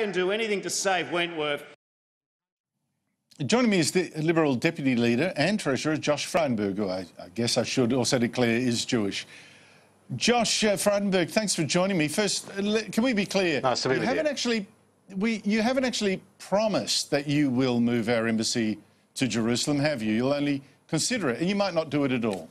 and do anything to save Wentworth. Joining me is the Liberal Deputy Leader and Treasurer, Josh Frydenberg, who I guess I should also declare is Jewish. Josh Frydenberg, thanks for joining me. First, can we be clear? Nice to be with you. You haven't actually promised that you will move our embassy to Jerusalem, have you? You'll only consider it, and you might not do it at all.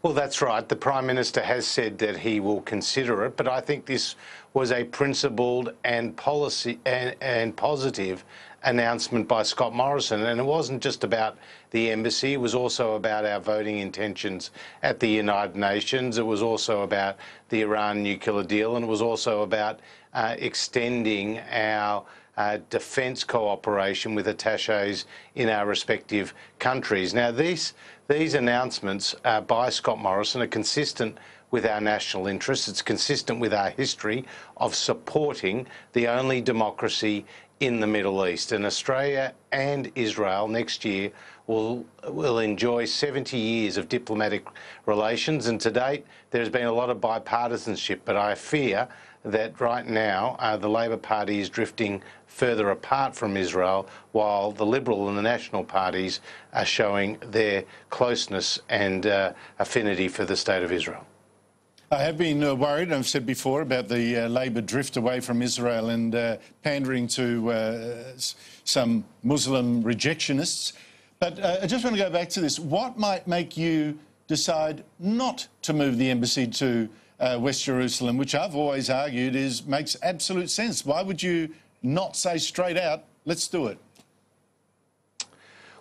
Well, that's right. The Prime Minister has said that he will consider it, but I think this was a principled and positive announcement by Scott Morrison. And it wasn't just about the embassy, it was also about our voting intentions at the United Nations. It was also about the Iran nuclear deal, and it was also about extending our defence cooperation with attachés in our respective countries. Now, these announcements by Scott Morrison are consistent with our national interests. It's consistent with our history of supporting the only democracy in the Middle East. And Australia and Israel next year will enjoy 70 years of diplomatic relations. And to date, there's been a lot of bipartisanship, but I fear that right now the Labor Party is drifting further apart from Israel, while the Liberal and the National parties are showing their closeness and affinity for the State of Israel. I have been worried, I've said before, about the Labor drift away from Israel and pandering to some Muslim rejectionists. But I just want to go back to this. What might make you decide not to move the embassy to West Jerusalem, which I've always argued makes absolute sense? Why would you not say straight out, let's do it?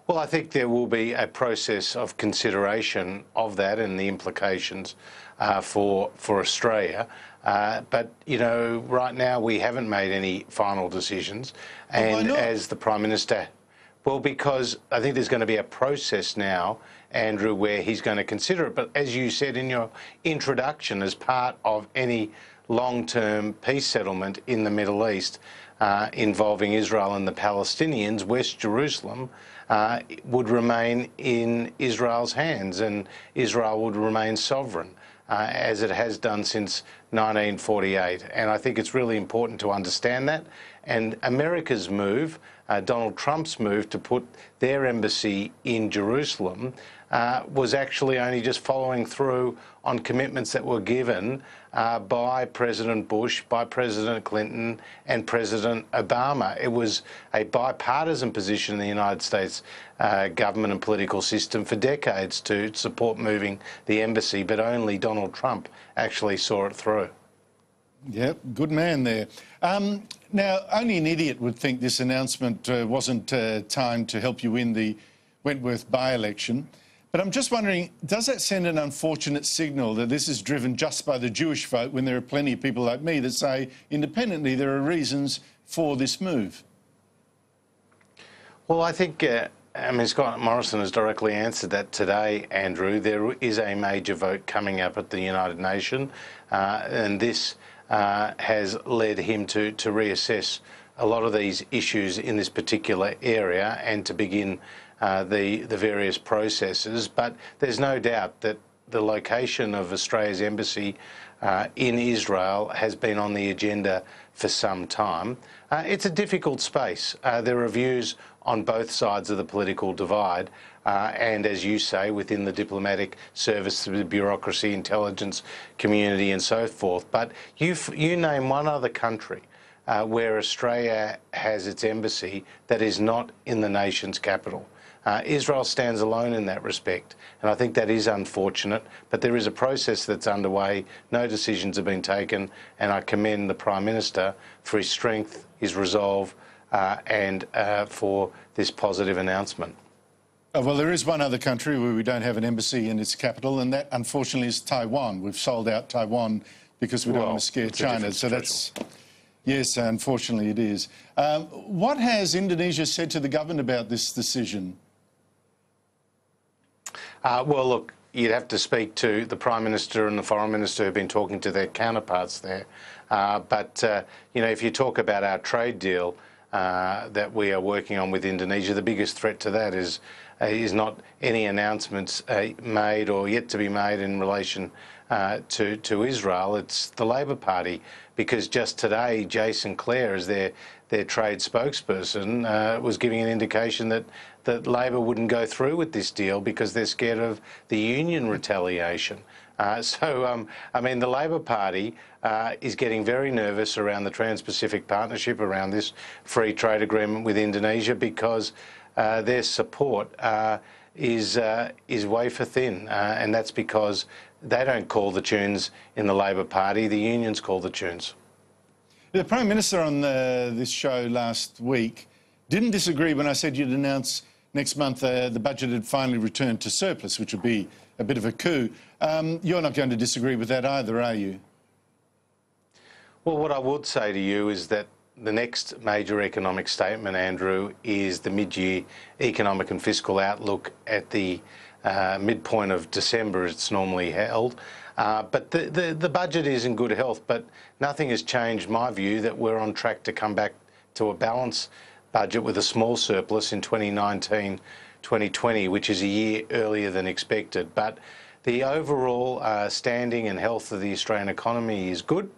Well, I think there will be a process of consideration of that and the implications for Australia. But, you know, right now we haven't made any final decisions. And why not? As the Prime Minister, well, because I think there's going to be a process now, Andrew, where he's going to consider it. But as you said in your introduction, as part of any long-term peace settlement in the Middle East involving Israel and the Palestinians, West Jerusalem would remain in Israel's hands, and Israel would remain sovereign, as it has done since 1948. And I think it's really important to understand that. And America's move, Donald Trump's move to put their embassy in Jerusalem was actually only just following through on commitments that were given by President Bush, by President Clinton and President Obama. It was a bipartisan position in the United States government and political system for decades to support moving the embassy, but only Donald Trump actually saw it through. Yep, good man there. Now, only an idiot would think this announcement wasn't timed to help you win the Wentworth by-election. But I'm just wondering, does that send an unfortunate signal that this is driven just by the Jewish vote when there are plenty of people like me that say independently there are reasons for this move? Well, I think, Scott Morrison has directly answered that today, Andrew. There is a major vote coming up at the United Nations, and this has led him to reassess a lot of these issues in this particular area and to begin the various processes. But there's no doubt that the location of Australia's embassy in Israel has been on the agenda for some time. It's a difficult space. There are views on both sides of the political divide, and as you say, within the diplomatic service, the bureaucracy, intelligence community and so forth. But you name one other country where Australia has its embassy that is not in the nation's capital. Israel stands alone in that respect, and I think that is unfortunate, but there is a process that's underway. No decisions have been taken, and I commend the Prime Minister for his strength, his resolve, and for this positive announcement. Well, there is one other country where we don't have an embassy in its capital, and that, unfortunately, is Taiwan. We've sold out Taiwan because we don't want to scare China. So that's, yes, unfortunately it is. What has Indonesia said to the government about this decision? Well, look, you'd have to speak to the Prime Minister and the Foreign Minister who've been talking to their counterparts there. But you know, if you talk about our trade deal that we are working on with Indonesia, the biggest threat to that is not any announcements made or yet to be made in relation to Israel, it's the Labor Party, because just today Jason Clare, as their trade spokesperson, was giving an indication that Labor wouldn't go through with this deal because they're scared of the union retaliation. I mean, the Labor Party is getting very nervous around the Trans-Pacific Partnership, around this free trade agreement with Indonesia, because their support is wafer thin, and that's because they don't call the tunes in the Labor Party, the unions call the tunes. The Prime Minister on this show last week didn't disagree when I said you'd announce next month the budget had finally returned to surplus, which would be a bit of a coup. You're not going to disagree with that either, are you? Well, what I would say to you is that the next major economic statement, Andrew, is the mid-year economic and fiscal outlook at the midpoint of December. It's normally held. But the budget is in good health, but nothing has changed my view that we're on track to come back to a balanced budget with a small surplus in 2019-2020, which is a year earlier than expected. But the overall standing and health of the Australian economy is good.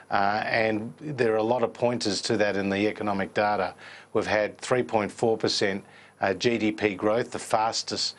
And there are a lot of pointers to that in the economic data. We've had 3.4% GDP growth, the fastest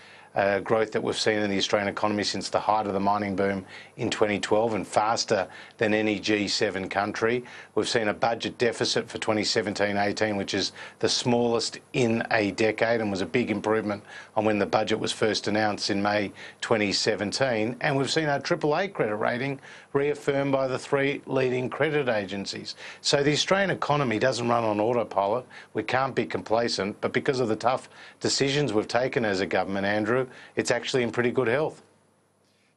growth that we've seen in the Australian economy since the height of the mining boom in 2012, and faster than any G7 country. We've seen a budget deficit for 2017-18, which is the smallest in a decade, and was a big improvement on when the budget was first announced in May 2017. And we've seen our AAA credit rating reaffirmed by the three leading credit agencies. So the Australian economy doesn't run on autopilot. We can't be complacent, but because of the tough decisions we've taken as a government, Andrew, it's actually in pretty good health.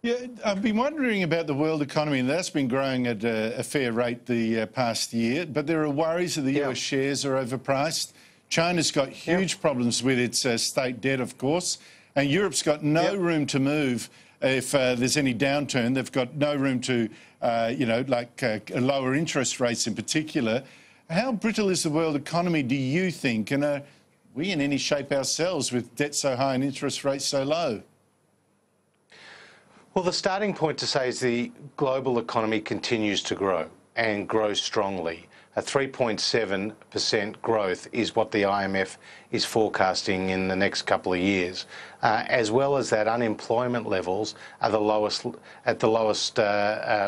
Yeah, I've been wondering about the world economy, and that's been growing at a fair rate the past year, but there are worries that the US shares are overpriced. China's got huge problems with its state debt, of course, and Europe's got no room to move if there's any downturn. They've got no room to, lower interest rates in particular. How brittle is the world economy, do you think? And are we in any shape ourselves with debt so high and interest rates so low? Well, the starting point to say is the global economy continues to grow, and grow strongly. A 3.7% growth is what the IMF is forecasting in the next couple of years, as well as that unemployment levels are the lowest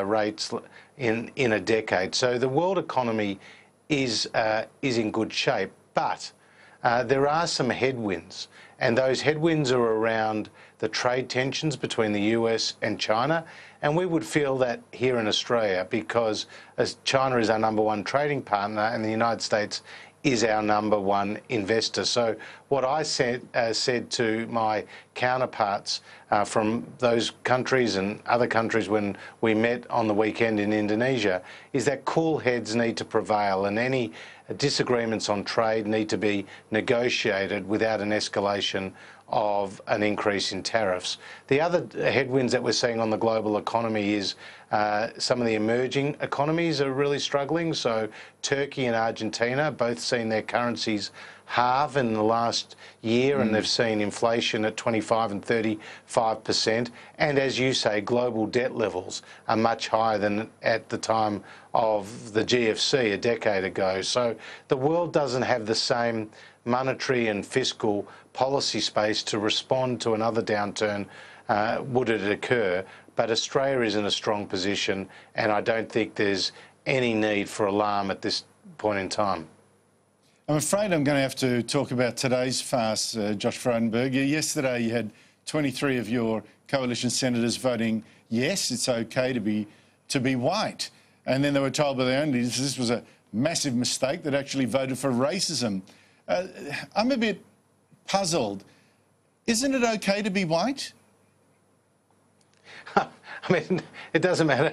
rates in a decade. So the world economy is in good shape, but there are some headwinds, and those headwinds are around the trade tensions between the US and China. And we would feel that here in Australia, because as China is our #1 trading partner and the United States is our #1 investor. So what I said to my counterparts from those countries and other countries when we met on the weekend in Indonesia is that cool heads need to prevail, and any disagreements on trade need to be negotiated without an escalation of an increase in tariffs. The other headwinds that we're seeing on the global economy is some of the emerging economies are really struggling. So Turkey and Argentina both seen their currencies halve in the last year, and they've seen inflation at 25 and 35%. And as you say, global debt levels are much higher than at the time of the GFC a decade ago. So the world doesn't have the same monetary and fiscal policy space to respond to another downturn would it occur. But Australia is in a strong position, and I don't think there's any need for alarm at this point in time. I'm afraid I'm going to have to talk about today's farce, Josh Frydenberg. Yesterday you had 23 of your coalition senators voting yes, it's okay to be white. And then they were told by their own leaders this was a massive mistake, that actually voted for racism. I'm a bit puzzled. Isn't it okay to be white? I mean, it doesn't matter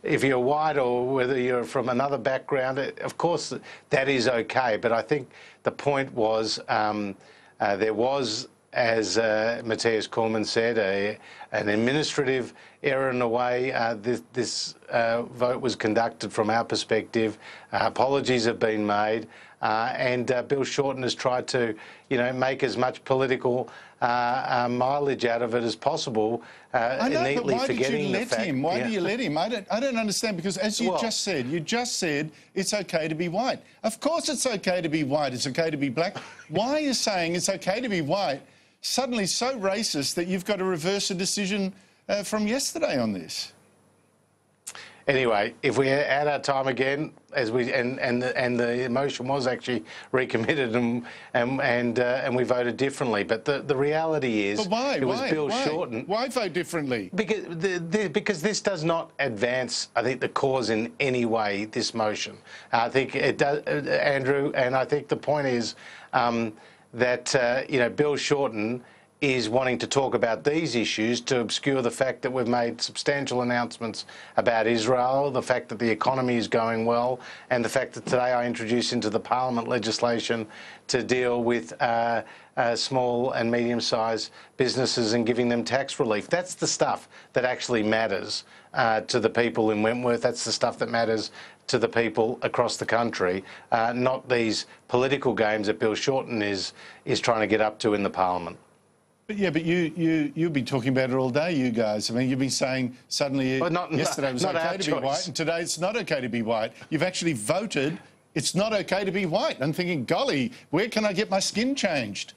if you're white or whether you're from another background. Of course, that is okay. But I think the point was there was, as Matthias Cormann said, an administrative error in a way. This vote was conducted from our perspective. Apologies have been made. And Bill Shorten has tried to, make as much political mileage out of it as possible, I know, neatly but why forgetting did you the fact. let him? Why do you let him? I don't understand, because as you just said it's okay to be white. Of course it's okay to be white. It's okay to be black. Why are you saying it's okay to be white suddenly so racist that you've got to reverse a decision from yesterday on this? Anyway, if we had our time again, as we and the motion was actually recommitted and we voted differently, but the reality is, but why? It was Bill why? Shorten. Why vote differently? Because this does not advance, I think, the cause in any way. This motion, I think it does, Andrew, and I think the point is that Bill Shorten is wanting to talk about these issues to obscure the fact that we've made substantial announcements about Israel, the fact that the economy is going well, and the fact that today I introduced into the Parliament legislation to deal with small and medium-sized businesses and giving them tax relief. That's the stuff that actually matters to the people in Wentworth. That's the stuff that matters to the people across the country, not these political games that Bill Shorten is trying to get up to in the Parliament. But yeah, but you'll be talking about it all day, you guys. I mean, you've been saying suddenly yesterday was okay to be white, and today it's not okay to be white. You've actually voted it's not okay to be white. I'm thinking, golly, where can I get my skin changed?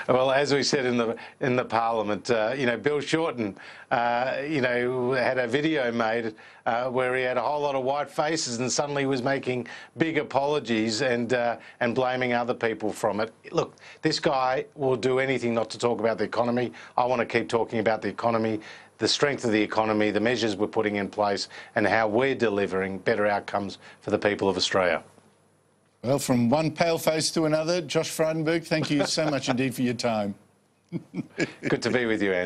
Well, as we said in the Parliament, Bill Shorten, had a video made where he had a whole lot of white faces and suddenly was making big apologies and blaming other people from it. Look, this guy will do anything not to talk about the economy. I want to keep talking about the economy, the strength of the economy, the measures we're putting in place, and how we're delivering better outcomes for the people of Australia. Well, from one pale face to another, Josh Frydenberg, thank you so much indeed for your time. Good to be with you, Andy.